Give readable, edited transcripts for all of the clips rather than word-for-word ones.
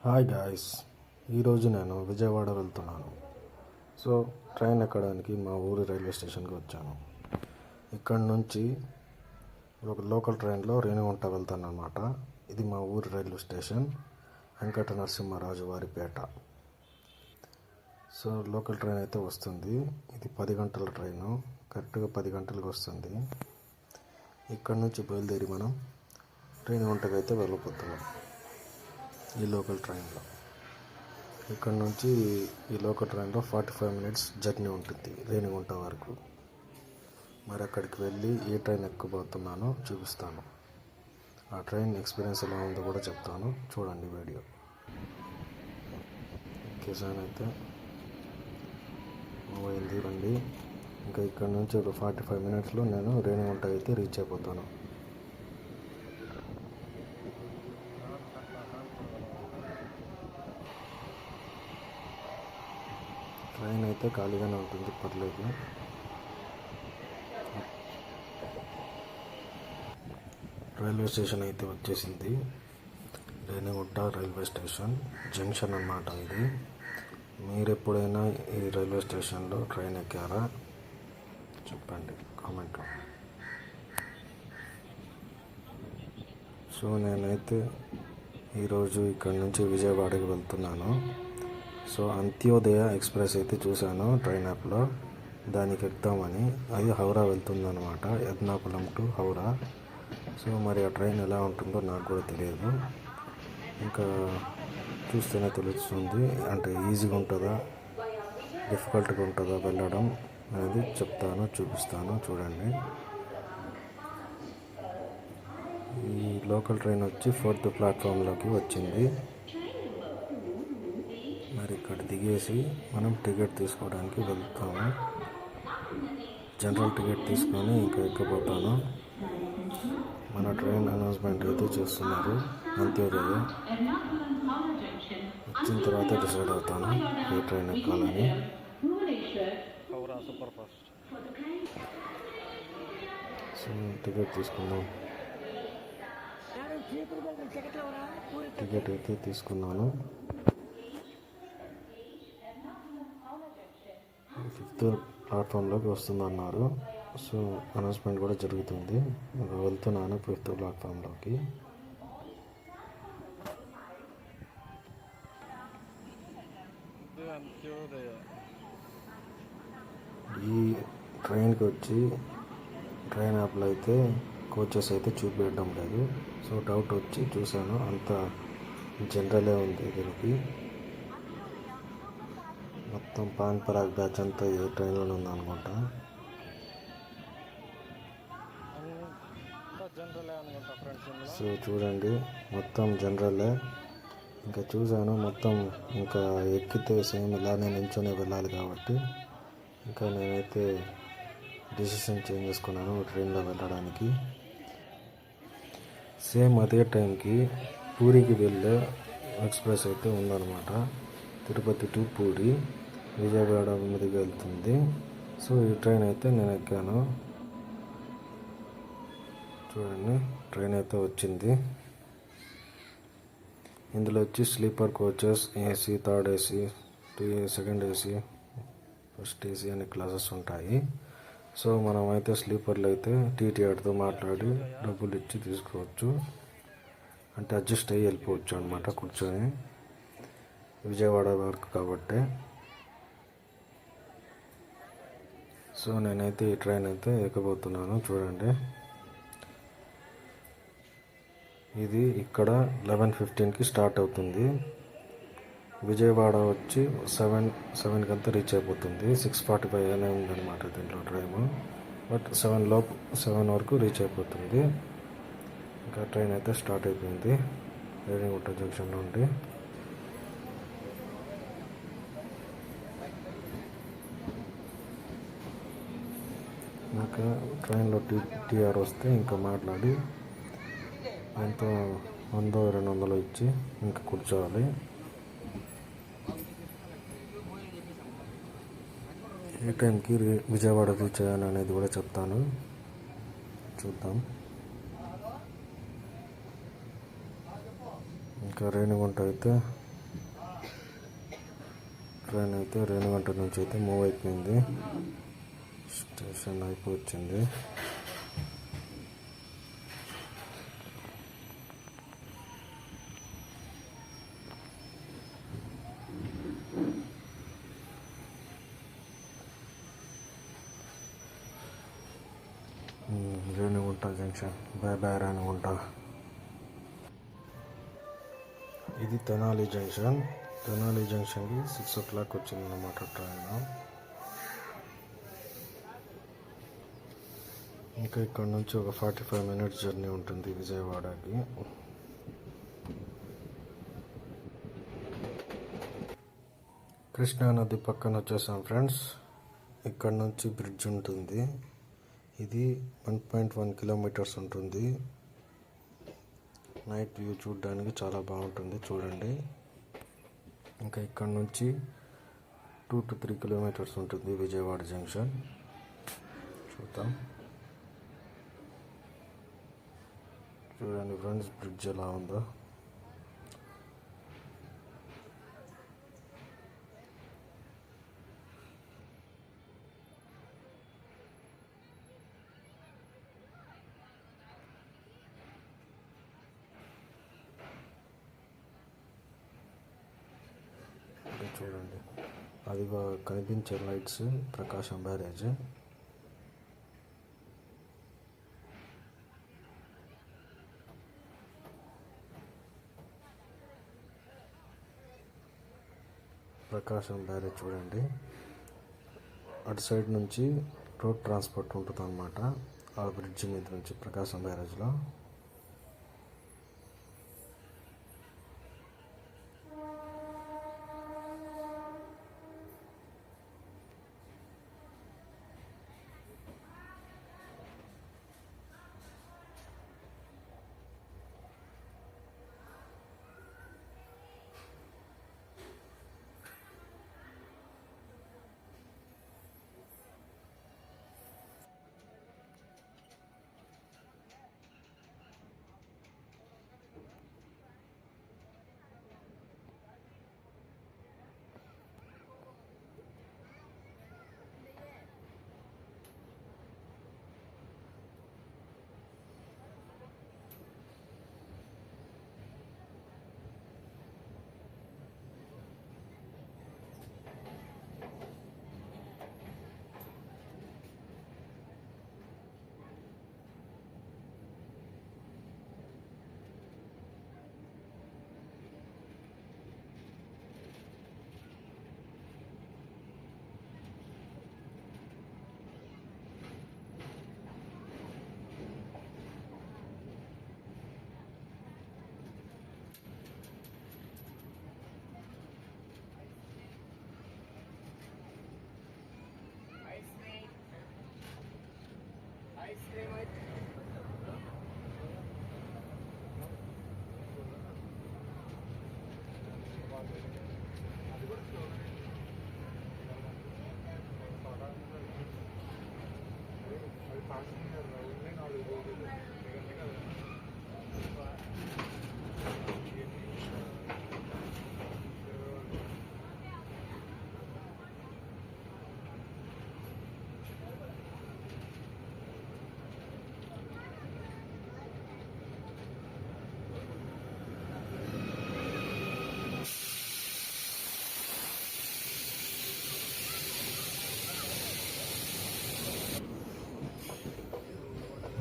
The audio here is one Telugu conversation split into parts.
హాయ్ గాయ్స్, ఈరోజు నేను విజయవాడ వెళ్తున్నాను. సో ట్రైన్ ఎక్కడానికి మా ఊరి రైల్వే స్టేషన్కి వచ్చాను. ఇక్కడ నుంచి ఒక లోకల్ ట్రైన్లో రేణిగుంట వెళ్తాను అన్నమాట. ఇది మా ఊరి railway station, Venkata Narasimharaju Varipeta. So local train అయితే వస్తుంది. ఇది 10 గంటల ట్రైను, కరెక్ట్గా 10 గంటలకు వస్తుంది. ఇక్కడ నుంచి బయలుదేరి మనం రేణిగుంటకి అయితే వెళ్ళిపోతున్నాం ఈ లోకల్ ట్రైన్లో. ఇక్కడ నుంచి ఈ లోకల్ ట్రైన్లో 45 మినిట్స్ జర్నీ ఉంటుంది రేణిగుంట వరకు. మరి అక్కడికి వెళ్ళి ఏ ట్రైన్ ఎక్కబోతున్నానో చూపిస్తాను. ఆ ట్రైన్ ఎక్స్పీరియన్స్ ఎలా ఉందో కూడా చెప్తాను, చూడండి వీడియో. కిసాన్ అయితే అయింది రండి. ఇంకా ఇక్కడ నుంచి ఒక 45 మినిట్స్లో నేను రేణిగుంట అయితే రీచ్ అయిపోతాను. ట్రైన్ అయితే ఖాళీగానే ఉంటుంది, పర్లేదు. రైల్వే స్టేషన్ అయితే వచ్చేసింది. రేణిగుంట రైల్వే స్టేషన్ జంక్షన్ అన్నమాట ఇది. మీరు ఎప్పుడైనా ఈ రైల్వే స్టేషన్లో ట్రైన్ ఎక్కారా చెప్పండి కామెంట్లో. సో నేనైతే ఈరోజు ఇక్కడ నుంచి విజయవాడకి వెళ్తున్నాను. సో అంత్యోదయ ఎక్స్ప్రెస్ అయితే చూశాను ట్రైన్ యాప్లో, దానికి ఎక్కుతామని. అది హౌరా వెళ్తుందన్నమాట, ఎర్నాకుళం టు హౌరా. సో మరి ఆ ట్రైన్ ఎలా ఉంటుందో నాకు కూడా తెలియదు, ఇంకా చూస్తేనే తెలుస్తుంది. అంటే ఈజీగా ఉంటుందా డిఫికల్ట్గా ఉంటుందా వెళ్ళడం అనేది చెప్తాను, చూపిస్తాను, చూడండి. ఈ లోకల్ ట్రైన్ వచ్చి 4th ప్లాట్ఫామ్లోకి వచ్చింది. మరి ఇక్కడ దిగేసి మనం టికెట్ తీసుకోవడానికి వెళ్తాము. జనరల్ టికెట్ తీసుకొని ఇంకా ఎక్కిపోతాను. మన ట్రైన్ అనౌన్స్మెంట్ అయితే చేస్తున్నారు, అంత్యోదయ. వచ్చిన తర్వాత డిసైడ్ అవుతాను ఏ ట్రైన్ ఎక్కాలని. సో టికెట్ తీసుకుందాం. టికెట్ అయితే తీసుకున్నాను. 5th ప్లాట్ఫామ్లోకి వస్తుందన్నారు. సో అనౌన్స్మెంట్ కూడా జరుగుతుంది. వెళ్తున్నాను 5th ప్లాట్ఫామ్లోకి. ఈ ట్రైన్కి వచ్చి ట్రైన్ యాప్లో అయితే కోచెస్ అయితే చూపించడం లేదు. సో డౌట్ వచ్చి చూశాను, అంత జనరలే ఉంది దీనికి. మొత్తం పాన్ పరాగ్ బ్యాచ్ అంతా ఏ ట్రైన్లోనే ఉందనుకుంటా. సో చూడండి మొత్తం జనరలే. ఇంకా చూశాను మొత్తం, ఇంకా ఎక్కితే సేమ్ ఇలానే నించొని వెళ్ళాలి కాబట్టి ఇంకా నేనైతే డిసిషన్ చేంజ్ చేసుకున్నాను ట్రైన్లో వెళ్ళడానికి. సేమ్ అదే టైంకి పూరికి వెళ్ళే ఎక్స్ప్రెస్ అయితే ఉందన్నమాట. తిరుపతి టు పూరి విజయవాడ మీదుగా వెళ్తుంది. సో ఈ ట్రైన్ అయితే నేను ఎక్కాను. చూడండి ట్రైన్ అయితే వచ్చింది. ఇందులో వచ్చి sleeper coaches, AC, 3rd AC, 2nd AC, first AC అనే క్లాసెస్ ఉంటాయి. సో మనం అయితే స్లీపర్లో అయితే టీటీఆర్తో మాట్లాడి డబ్బులు ఇచ్చి తీసుకోవచ్చు, అంటే అడ్జస్ట్ అయ్యి వెళ్ళిపోవచ్చు అనమాట కూర్చొని, విజయవాడ వరకు కాబట్టి. సో నేనైతే ఈ ట్రైన్ అయితే ఎక్కబోతున్నాను, చూడండి. ఇది ఇక్కడ 11:15కి స్టార్ట్ అవుతుంది. విజయవాడ వచ్చి 7 కంతా రీచ్ అయిపోతుంది. 6:45 అనే ఉందన్నమాట దీంట్లో ట్రైన్. బట్ 7 వరకు రీచ్ అయిపోతుంది. ఇంకా ట్రైన్ అయితే స్టార్ట్ అయిపోయింది రేణిగుంట జంక్షన్ నుండి. ఇంకా ట్రైన్లో టీఆర్ వస్తే ఇంకా మాట్లాడి ఎంతో 100-200 ఇచ్చి ఇంకా కూర్చోవాలి. ఏ టైంకి విజయవాడ రీచ్ అయ్యాను అనేది కూడా చెప్తాను, చూద్దాం. ఇంకా రేణిగుంట అయితే ట్రైన్ అయితే రేణిగుంట నుంచి అయితే మూవ్ అయిపోయింది. స్టేషన్ అయిపోయింది. Renigunta junction. Bye bye Renigunta. ఇది తెనాలి జంక్షన్. తెనాలి జంక్షన్కి 6 o'clock వచ్చిందన్నమాట ట్రైన్. ఇంకా ఇక్కడ నుంచి ఒక 45 minutes జర్నీ ఉంటుంది విజయవాడకి. కృష్ణా నది పక్కన వచ్చేసాం ఫ్రెండ్స్. ఇక్కడ నుంచి బ్రిడ్జ్ ఉంటుంది. ఇది 1.1 kilometers ఉంటుంది. నైట్ వ్యూ చూడడానికి చాలా బాగుంటుంది, చూడండి. ఇంకా ఇక్కడ నుంచి 2 to 3 kilometers ఉంటుంది విజయవాడ జంక్షన్. చూద్దాం. చూడండి ఫ్రెండ్స్, బ్రిడ్జ్ ఎలా ఉందో. చూడండి, అది కనిపించే లైట్స్ ప్రకాశం బ్యారేజ్. ప్రకాశం బ్యారేజ్ చూడండి. అటు సైడ్ నుంచి రోడ్ ట్రాన్స్పోర్ట్ ఉంటుంది అన్నమాట, ఆ బ్రిడ్జ్ మీద నుంచి ప్రకాశం బ్యారేజ్లో.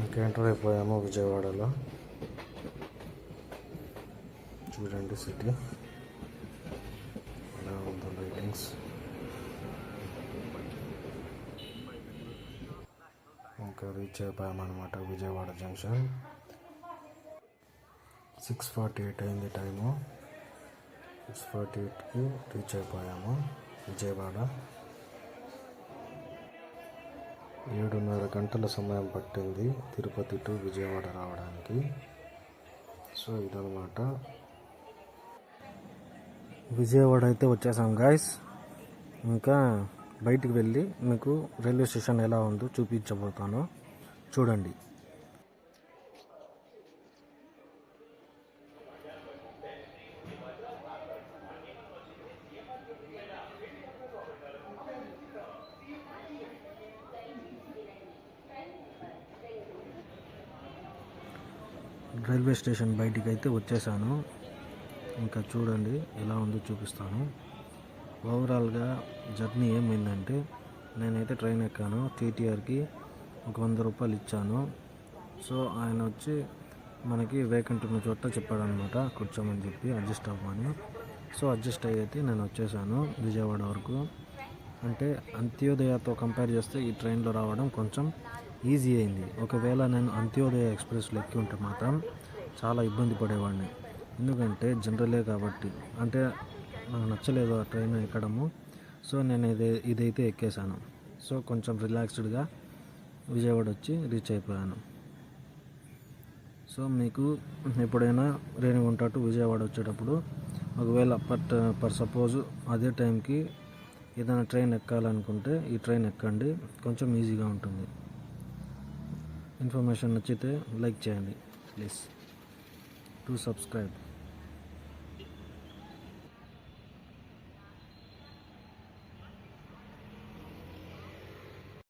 ఇంకా ఎంటర్ అయిపోయాము విజయవాడలో. చూడండి సిటీ ఎలా ఉందో, లైటింగ్స్. ఇంకా రీచ్ అయిపోయామన్నమాట విజయవాడ జంక్షన్. 6:48 అయింది టైము. 6:48కి రీచ్ అయిపోయాము విజయవాడ. 7:30 గంటల సమయం పట్టింది తిరుపతి టు విజయవాడ రావడానికి. సో ఇదన్నమాట, విజయవాడ అయితే వచ్చేసాం గాయస్. ఇంకా బయటికి వెళ్ళి మీకు రైల్వే స్టేషన్ ఎలా ఉందో చూపించబోతాను, చూడండి. రైల్వే స్టేషన్ బయటికి అయితే వచ్చేసాను. ఇంకా చూడండి ఎలా ఉందో చూపిస్తాను. ఓవరాల్గా జర్నీ ఏమైందంటే, నేనైతే ట్రైన్ ఎక్కాను. టీటీఆర్కి ఒక 100 రూపాయలు ఇచ్చాను. సో ఆయన వచ్చి మనకి వేకెంట్ ఉన్న చోట చెప్పాడనమాట, కూర్చోమని చెప్పి అడ్జస్ట్ అవ్వమని. సో అడ్జస్ట్ అయ్యి నేను వచ్చేసాను విజయవాడ వరకు. అంటే అంత్యోదయతో కంపేర్ చేస్తే ఈ ట్రైన్లో రావడం కొంచెం ఈజీ అయింది. ఒకవేళ నేను అంత్యోదయ ఎక్స్ప్రెస్లో ఎక్కి ఉంటే మాత్రం చాలా ఇబ్బంది పడేవాడిని. ఎందుకంటే జనరలే కాబట్టి, అంటే నాకు నచ్చలేదు ఆ ట్రైన్ ఎక్కడము. సో నేను ఇదైతే ఎక్కేసాను. సో కొంచెం రిలాక్స్డ్గా విజయవాడ వచ్చి రీచ్ అయిపోయాను. సో మీకు ఎప్పుడైనా రేణిగుంట టు విజయవాడ వచ్చేటప్పుడు ఒకవేళ పర్ సపోజ్ అదే టైంకి ఏదైనా ట్రైన్ ఎక్కాలనుకుంటే ఈ ట్రైన్ ఎక్కండి, కొంచెం ఈజీగా ఉంటుంది. ఇన్ఫర్మేషన్ నచ్చితే లైక్ చేయండి ప్లీజ్. To subscribe.